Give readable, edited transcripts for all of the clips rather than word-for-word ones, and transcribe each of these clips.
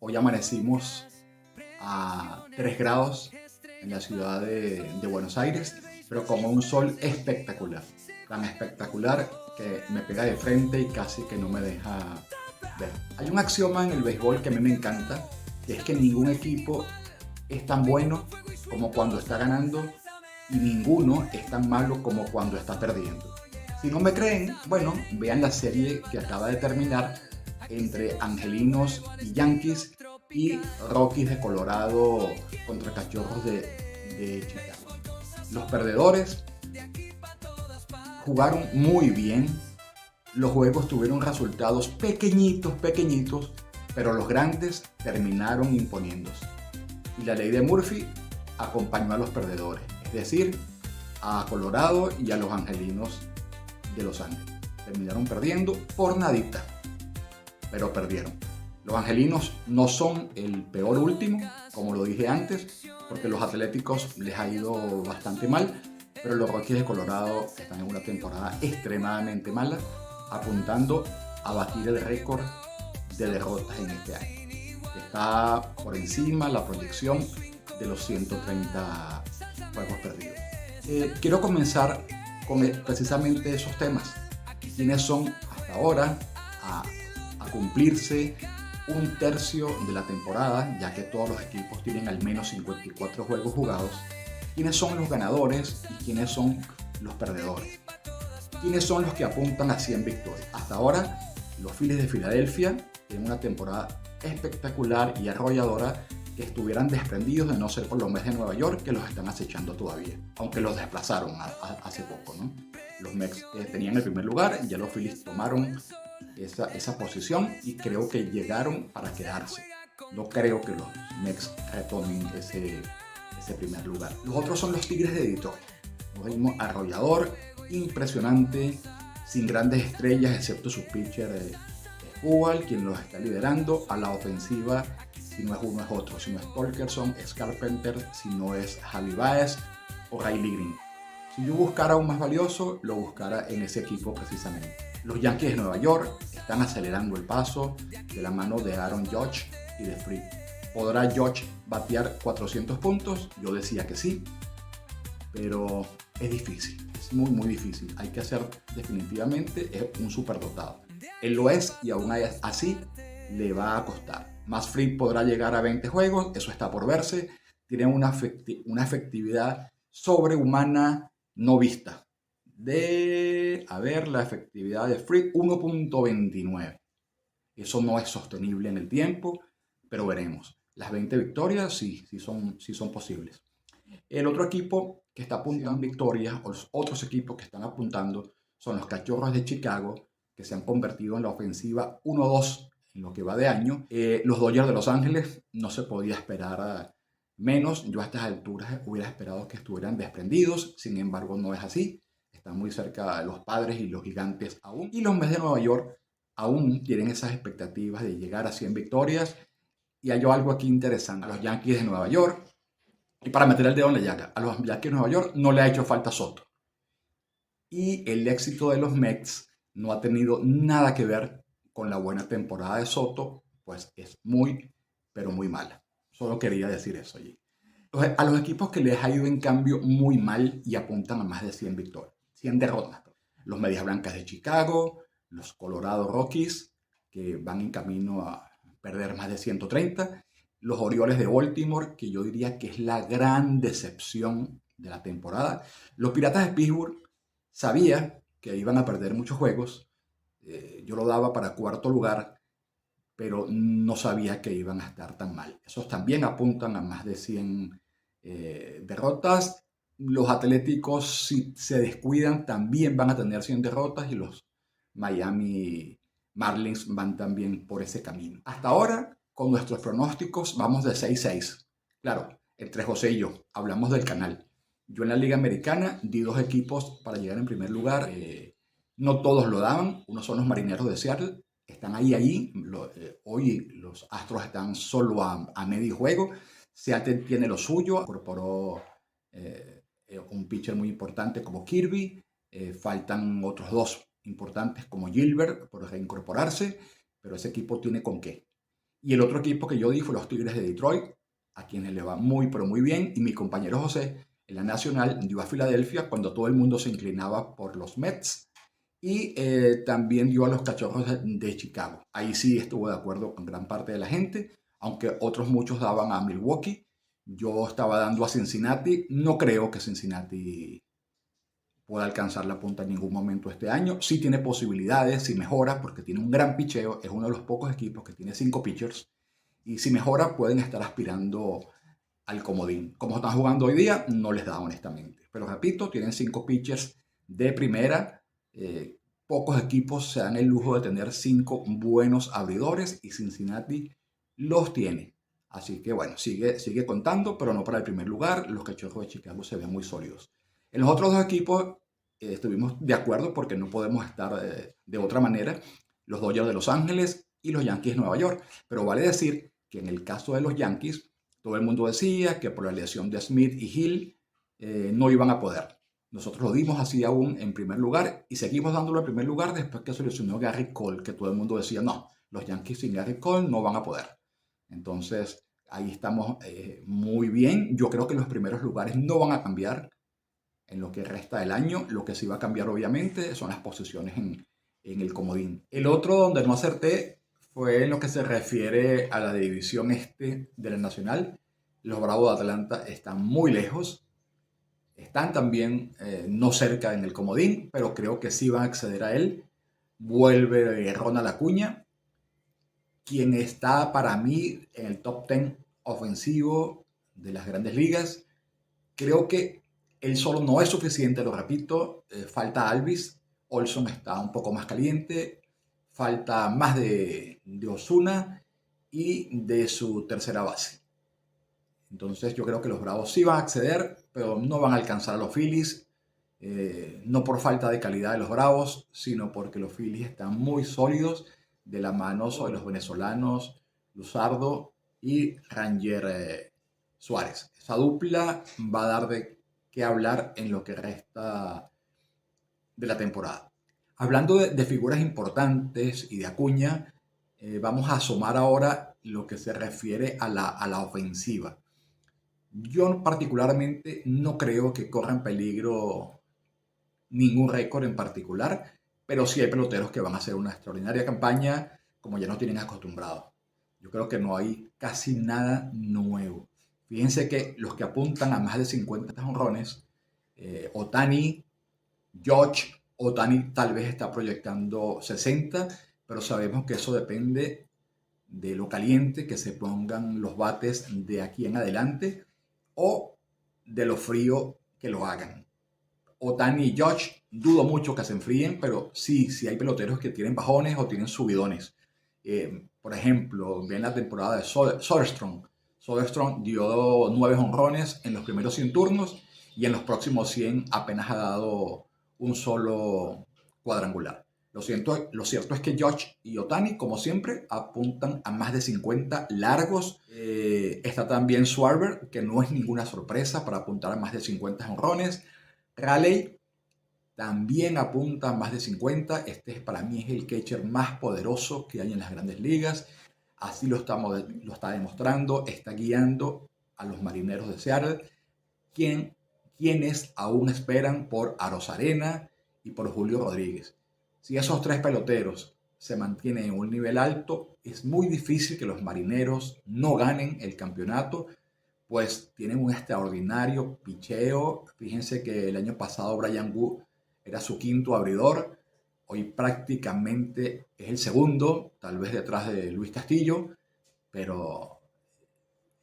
Hoy amanecimos a 3 grados en la ciudad de Buenos Aires, pero como un sol espectacular. Tan espectacular que me pega de frente y casi que no me deja ver. Hay un axioma en el béisbol que a mí me encanta, que es que ningún equipo es tan bueno como cuando está ganando y ninguno es tan malo como cuando está perdiendo. Si no me creen, bueno, vean la serie que acaba de terminar entre Angelinos y Yankees y Rockies de Colorado contra Cachorros de Chicago. Los perdedores jugaron muy bien, los juegos tuvieron resultados pequeñitos, pero los grandes terminaron imponiéndose. Y la ley de Murphy acompañó a los perdedores, es decir, a Colorado y a los Angelinos de Los Ángeles. Terminaron perdiendo por nadita, pero perdieron. Los Angelinos no son el peor último, como lo dije antes, porque los Atléticos les ha ido bastante mal, pero los Rockies de Colorado están en una temporada extremadamente mala, apuntando a batir el récord de derrotas en este año. Está por encima la proyección de los 130 juegos perdidos. Quiero comenzar con precisamente esos temas. ¿Quiénes son hasta ahora a cumplirse un tercio de la temporada, ya que todos los equipos tienen al menos 54 juegos jugados? ¿Quiénes son los ganadores y quiénes son los perdedores? ¿Quiénes son los que apuntan a 100 victorias? Hasta ahora, los Phillies de Filadelfia tienen una temporada espectacular y arrolladora, que estuvieran desprendidos de no ser por los Mets de Nueva York, que los están acechando todavía, aunque los desplazaron hace poco, ¿no? Los Mets tenían el primer lugar, ya los Phillies tomaron esa posición y creo que llegaron para quedarse. No creo que los Mets retomen ese primer lugar. Los otros son los Tigres de Detroit. Un ritmo arrollador, impresionante, sin grandes estrellas, excepto su pitcher Hual, quien los está liderando. A la ofensiva, si no es uno es otro, si no es Torkelson, es Carpenter, si no es Javi Baez o Riley Green. Si yo buscara un más valioso, lo buscara en ese equipo precisamente. Los Yankees de Nueva York están acelerando el paso de la mano de Aaron Judge y de Fried. ¿Podrá Judge batear 400 puntos? Yo decía que sí, pero es difícil, es muy difícil. Hay que hacer definitivamente un superdotado. Él lo es y aún así le va a costar. Más Fried podrá llegar a 20 juegos, eso está por verse. Tiene una efectividad sobrehumana no vista. La efectividad de Fried 1.29. Eso no es sostenible en el tiempo, pero veremos. Las 20 victorias sí son posibles. El otro equipo que está apuntando victorias, o los otros equipos que están apuntando, son los Cachorros de Chicago, que se han convertido en la ofensiva 1-2 en lo que va de año. Los Dodgers de Los Ángeles no se podía esperar menos. Yo a estas alturas hubiera esperado que estuvieran desprendidos, sin embargo no es así. Están muy cerca de los Padres y los Gigantes aún. Y los Mets de Nueva York aún tienen esas expectativas de llegar a 100 victorias. Y hay algo aquí interesante. A los Yankees de Nueva York, y para meter el dedo en la llaga, a los Yankees de Nueva York no le ha hecho falta Soto. Y el éxito de los Mets no ha tenido nada que ver con la buena temporada de Soto, pues es pero muy mala. Solo quería decir eso allí. A los equipos que les ha ido en cambio muy mal y apuntan a más de 100 victorias, 100 derrotas. Los Medias Blancas de Chicago, los Colorado Rockies, que van en camino a perder más de 130, los Orioles de Baltimore, que yo diría que es la gran decepción de la temporada. Los Piratas de Pittsburgh, sabía que iban a perder muchos juegos, yo lo daba para cuarto lugar, pero no sabía que iban a estar tan mal. Esos también apuntan a más de 100 derrotas. Los Atléticos, si se descuidan, también van a tener 100 derrotas y los Miami Marlins van también por ese camino. Hasta ahora, con nuestros pronósticos, vamos de 6-6. Claro, entre José y yo, hablamos del canal. Yo en la Liga Americana di 2 equipos para llegar en primer lugar. No todos lo daban. Uno son los Marineros de Seattle. Están ahí. Hoy los Astros están solo a medio juego. Seattle tiene lo suyo. Incorporó un pitcher muy importante como Kirby. Faltan otros 2 importantes como Gilbert por reincorporarse. Pero ese equipo tiene con qué. Y el otro equipo que yo di fue los Tigres de Detroit, a quienes le va muy, pero muy bien. Y mi compañero José, en la Nacional, dio a Filadelfia cuando todo el mundo se inclinaba por los Mets. Y también dio a los Cachorros de Chicago. Ahí sí estuvo de acuerdo con gran parte de la gente, aunque otros muchos daban a Milwaukee. Yo estaba dando a Cincinnati. No creo que Cincinnati pueda alcanzar la punta en ningún momento este año. Sí tiene posibilidades, si mejora, porque tiene un gran picheo. Es uno de los pocos equipos que tiene 5 pitchers. Y si mejora, pueden estar aspirando al comodín. Como están jugando hoy día, no les da honestamente. Pero repito, tienen 5 pitchers de primera. Pocos equipos se dan el lujo de tener 5 buenos abridores y Cincinnati los tiene. Así que bueno, sigue contando, pero no para el primer lugar. Los Cachorros de Chicago se ven muy sólidos. En los otros dos equipos estuvimos de acuerdo porque no podemos estar de otra manera. Los Dodgers de Los Ángeles y los Yankees de Nueva York. Pero vale decir que en el caso de los Yankees, todo el mundo decía que por la lesión de Smith y Hill no iban a poder. Nosotros lo dimos así aún en primer lugar y seguimos dándolo en primer lugar después que se lesionó Gary Cole, que todo el mundo decía, no, los Yankees sin Gary Cole no van a poder. Entonces, ahí estamos muy bien. Yo creo que los primeros lugares no van a cambiar en lo que resta del año. Lo que sí va a cambiar, obviamente, son las posiciones en el comodín. El otro donde no acerté fue en lo que se refiere a la división este de la Nacional. Los Bravos de Atlanta están muy lejos. Están también no cerca en el comodín, pero creo que sí van a acceder a él. Vuelve Ronald Acuña, quien está para mí en el top 10 ofensivo de las grandes ligas. Creo que él solo no es suficiente, lo repito. Falta Alvis. Olson está un poco más caliente. Falta más de Osuna y de su tercera base. Entonces yo creo que los Bravos sí van a acceder, pero no van a alcanzar a los Phillies. No por falta de calidad de los Bravos, sino porque los Phillies están muy sólidos de la mano de los venezolanos Luzardo y Ranger Suárez. Esa dupla va a dar de qué hablar en lo que resta de la temporada. Hablando de figuras importantes y de Acuña, vamos a asomar ahora lo que se refiere a la ofensiva. Yo particularmente no creo que corra en peligro ningún récord en particular, pero sí hay peloteros que van a hacer una extraordinaria campaña como ya nos tienen acostumbrados. Yo creo que no hay casi nada nuevo. Fíjense que los que apuntan a más de 50 jonrones, Ohtani, George, Ohtani tal vez está proyectando 60, pero sabemos que eso depende de lo caliente que se pongan los bates de aquí en adelante o de lo frío que lo hagan. Ohtani y Josh, dudo mucho que se enfríen, pero sí hay peloteros que tienen bajones o tienen subidones. Por ejemplo, ven la temporada de Soderstrom. Soderstrom dio 9 jonrones en los primeros 100 turnos y en los próximos 100 apenas ha dado un solo cuadrangular. Lo cierto es que Josh y Ohtani, como siempre, apuntan a más de 50 largos. Está también Schwarber, que no es ninguna sorpresa para apuntar a más de 50 jonrones. Raleigh también apunta a más de 50. Este para mí es el catcher más poderoso que hay en las grandes ligas. Así lo está demostrando. Está guiando a los Marineros de Seattle, quienes aún esperan por Arozarena y por Julio Rodríguez. Si esos 3 peloteros se mantienen en un nivel alto, es muy difícil que los Marineros no ganen el campeonato, pues tienen un extraordinario picheo. Fíjense que el año pasado Brian Wood era su 5.º abridor, hoy prácticamente es el segundo, tal vez detrás de Luis Castillo, pero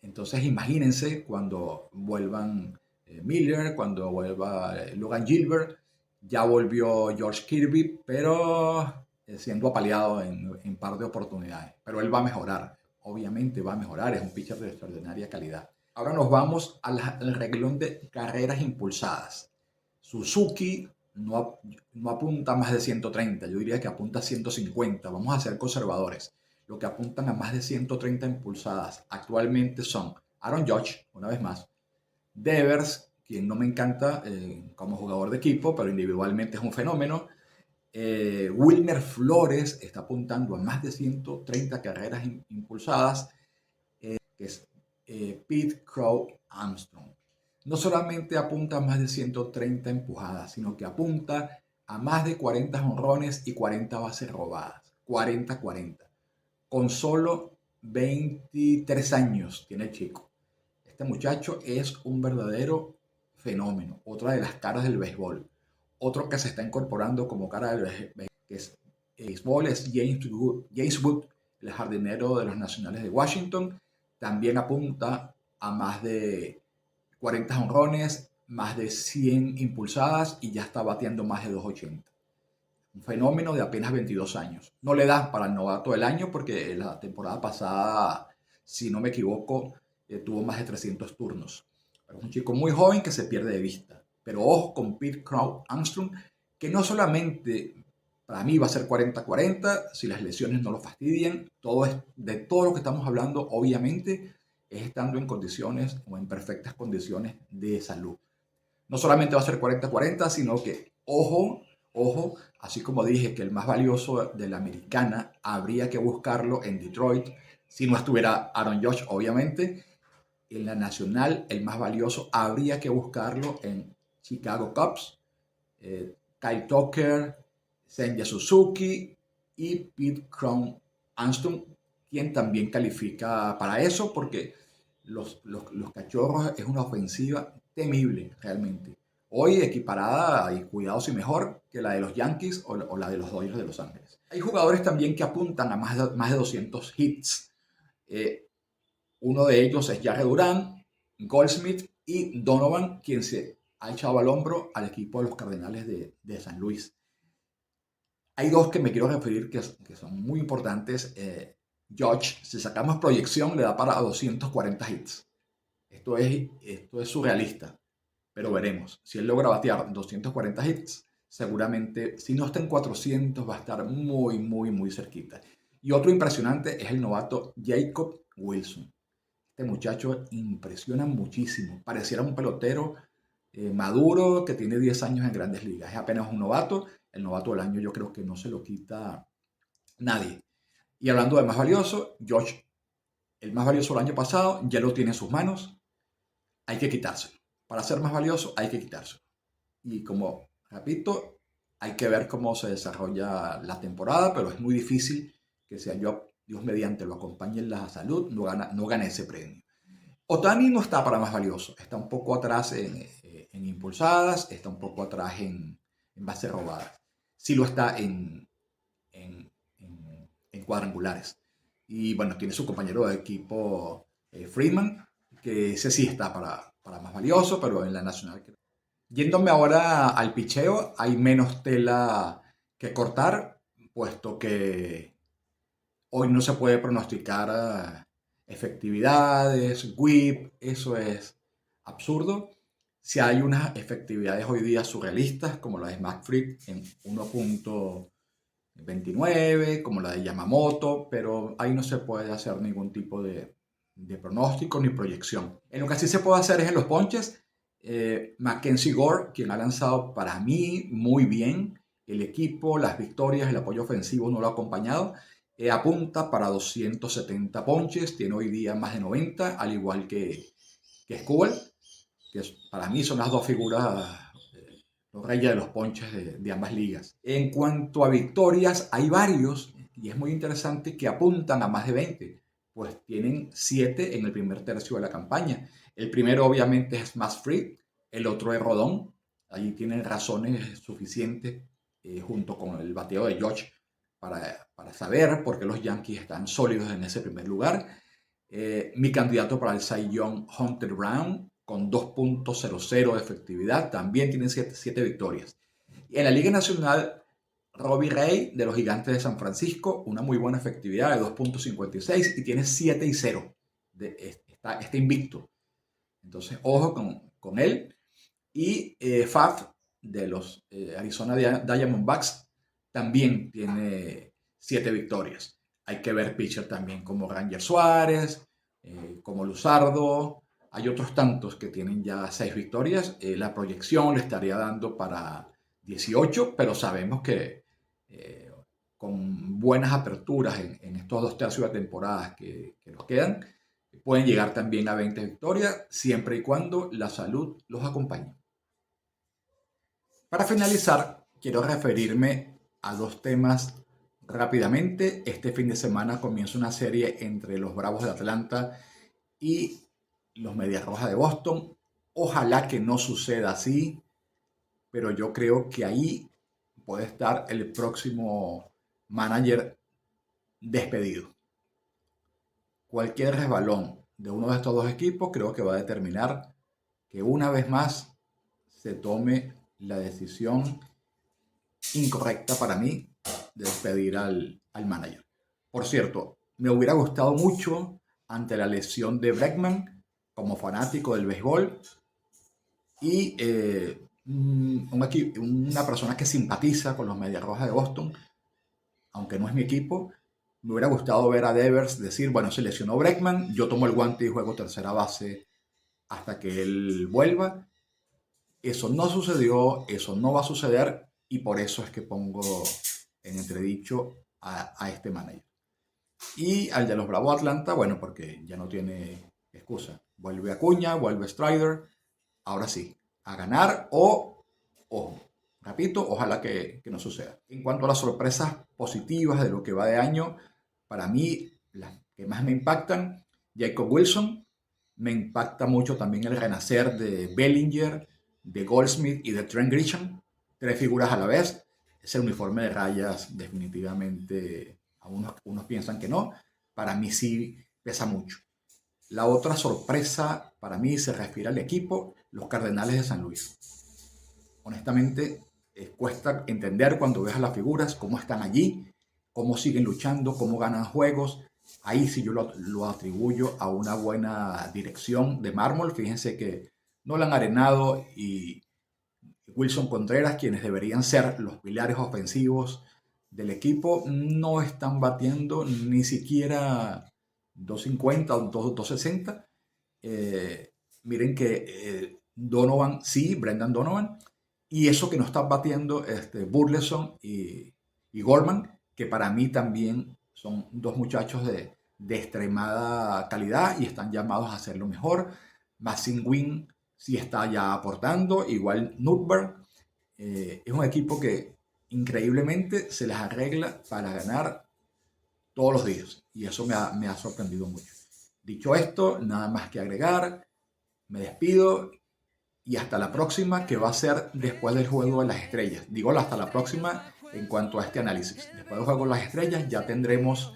entonces imagínense cuando vuelvan Miller, cuando vuelva Logan Gilbert. Ya volvió George Kirby, pero siendo apaleado en par de oportunidades. Pero él va a mejorar, obviamente va a mejorar, es un pitcher de extraordinaria calidad. Ahora nos vamos al renglón de carreras impulsadas. Suzuki no apunta a más de 130, yo diría que apunta a 150. Vamos a ser conservadores. Lo que apuntan a más de 130 impulsadas actualmente son Aaron Judge, una vez más, Devers, quien no me encanta como jugador de equipo, pero individualmente es un fenómeno, Wilmer Flores está apuntando a más de 130 carreras impulsadas, que es Pete Crow Armstrong. No solamente apunta a más de 130 empujadas, sino que apunta a más de 40 jonrones y 40 bases robadas. 40-40. Con solo 23 años tiene el chico. Este muchacho es un verdadero fenómeno. Otra de las caras del béisbol. Otro que se está incorporando como cara del béisbol es James Wood, el jardinero de los Nacionales de Washington. También apunta a más de 40 jonrones, más de 100 impulsadas y ya está bateando más de 280. Un fenómeno de apenas 22 años. No le da para el novato del año porque la temporada pasada, si no me equivoco, tuvo más de 300 turnos. Pero es un chico muy joven que se pierde de vista. Pero ojo con Pete Crow Armstrong, que no solamente para mí va a ser 40-40, si las lesiones no lo fastidian. De todo lo que estamos hablando, obviamente, es estando en condiciones o en perfectas condiciones de salud. No solamente va a ser 40-40, sino que, ojo, así como dije que el más valioso de la americana habría que buscarlo en Detroit, si no estuviera Aaron Judge, obviamente. En la nacional, el más valioso habría que buscarlo en Chicago Cubs, Kyle Tucker, Seiya Suzuki y Pete Crow Armstrong, quien también califica para eso, porque los Cachorros es una ofensiva temible realmente. Hoy equiparada y cuidado si mejor que la de los Yankees o la de los Dodgers de Los Ángeles. Hay jugadores también que apuntan a más de 200 hits. Uno de ellos es Jarred Duran, Goldsmith y Donovan, quien se ha echado al hombro al equipo de los Cardenales de San Luis. Hay dos que me quiero referir que son muy importantes. Judge, si sacamos proyección, le da para 240 hits. Esto es surrealista, pero veremos. Si él logra batear 240 hits, seguramente, si no está en 400, va a estar muy, muy, muy cerquita. Y otro impresionante es el novato Jacob Wilson. Este muchacho impresiona muchísimo. Pareciera un pelotero maduro que tiene 10 años en Grandes Ligas. Es apenas un novato. El novato del año yo creo que no se lo quita nadie. Y hablando de más valioso, Josh, el más valioso del año pasado, ya lo tiene en sus manos. Hay que quitárselo. Para ser más valioso hay que quitárselo. Y como repito, hay que ver cómo se desarrolla la temporada, pero es muy difícil que sea yo, Dios mediante, lo acompañe en la salud, no gane ese premio. Otani no está para más valioso, está un poco atrás en impulsadas, está un poco atrás en bases robadas. Sí lo está en cuadrangulares. Y bueno, tiene su compañero de equipo Freeman, que ese sí está para más valioso, pero en la nacional. Yéndome ahora al picheo, hay menos tela que cortar, puesto que hoy no se puede pronosticar efectividades, whip, eso es absurdo. Si hay unas efectividades hoy día surrealistas, como la de McFreed en 1.29, como la de Yamamoto, pero ahí no se puede hacer ningún tipo de pronóstico ni proyección. En lo que sí se puede hacer es en los ponches. Mackenzie Gore, quien ha lanzado para mí muy bien, el equipo, las victorias, el apoyo ofensivo no lo ha acompañado. Apunta para 270 ponches, tiene hoy día más de 90, al igual que Skubal, que para mí son las dos figuras, los reyes de los ponches de ambas ligas. En cuanto a victorias, hay varios, y es muy interesante, que apuntan a más de 20, pues tienen 7 en el primer tercio de la campaña. El primero obviamente es McFreed, el otro es Rodón, allí tienen razones suficientes junto con el bateo de Judge para saber por qué los Yankees están sólidos en ese primer lugar. Mi candidato para el Cy Young, Hunter Brown, con 2.00 de efectividad, también tiene 7 victorias. Y en la Liga Nacional, Robbie Ray de los Gigantes de San Francisco, una muy buena efectividad de 2.56 y tiene 7-0. Está invicto. Entonces, ojo con él. Y Faf de los Arizona Diamondbacks también tiene 7 victorias. Hay que ver pitcher también como Ranger Suárez, como Luzardo. Hay otros tantos que tienen ya 6 victorias. La proyección le estaría dando para 18, pero sabemos que con buenas aperturas en estos 2 tercios de temporadas que nos quedan, pueden llegar también a 20 victorias, siempre y cuando la salud los acompañe. Para finalizar, quiero referirme a 2 temas rápidamente. Este fin de semana comienza una serie entre los Bravos de Atlanta y los Medias Rojas de Boston. Ojalá que no suceda así, pero yo creo que ahí puede estar el próximo manager despedido. Cualquier resbalón de uno de estos 2 equipos creo que va a determinar que una vez más se tome la decisión incorrecta para mí de despedir al manager. Por cierto, me hubiera gustado mucho ante la lesión de Bregman, como fanático del béisbol y una persona que simpatiza con los Medias Rojas de Boston, aunque no es mi equipo, me hubiera gustado ver a Devers decir, bueno, se lesionó Bregman, yo tomo el guante y juego tercera base hasta que él vuelva. Eso no sucedió, eso no va a suceder y por eso es que pongo en entredicho a este manager. Y al de los Bravos Atlanta, bueno, porque ya no tiene excusa. Vuelve Acuña, vuelve Strider, ahora sí, a ganar o, repito, ojalá que no suceda. En cuanto a las sorpresas positivas de lo que va de año, para mí, las que más me impactan, Jacob Wilson, me impacta mucho también el renacer de Bellinger, de Goldschmidt y de Trent Grisham, 3 figuras a la vez. Ese uniforme de rayas definitivamente, unos piensan que no, para mí sí pesa mucho. La otra sorpresa para mí se refiere al equipo, los Cardenales de San Luis. Honestamente, cuesta entender cuando ves a las figuras cómo están allí, cómo siguen luchando, cómo ganan juegos. Ahí sí yo lo atribuyo a una buena dirección de mármol. Fíjense que Nolan Arenado y Wilson Contreras, quienes deberían ser los pilares ofensivos del equipo, no están batiendo ni siquiera 250 o 260. Miren que Donovan, sí, Brendan Donovan, y eso que no están batiendo Burleson y Gorman, que para mí también son 2 muchachos de extremada calidad y están llamados a hacerlo mejor. Maxine Wynn sí está ya aportando, igual Nutberg. Es un equipo que increíblemente se les arregla para ganar todos los días y eso me ha sorprendido mucho. Dicho esto, nada más que agregar, me despido y hasta la próxima, que va a ser después del Juego de las Estrellas. Digo hasta la próxima en cuanto a este análisis. Después del Juego de las Estrellas ya tendremos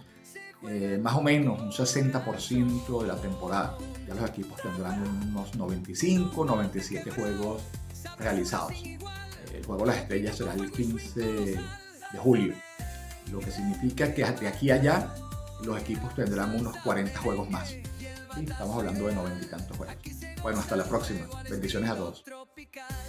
más o menos un 60% de la temporada. Ya los equipos tendrán unos 95, 97 juegos realizados. El Juego de las Estrellas será el 15 de julio, lo que significa que de aquí a allá los equipos tendrán unos 40 juegos más. ¿Sí? Estamos hablando de 90 y tantos juegos. Bueno, hasta la próxima. Bendiciones a todos.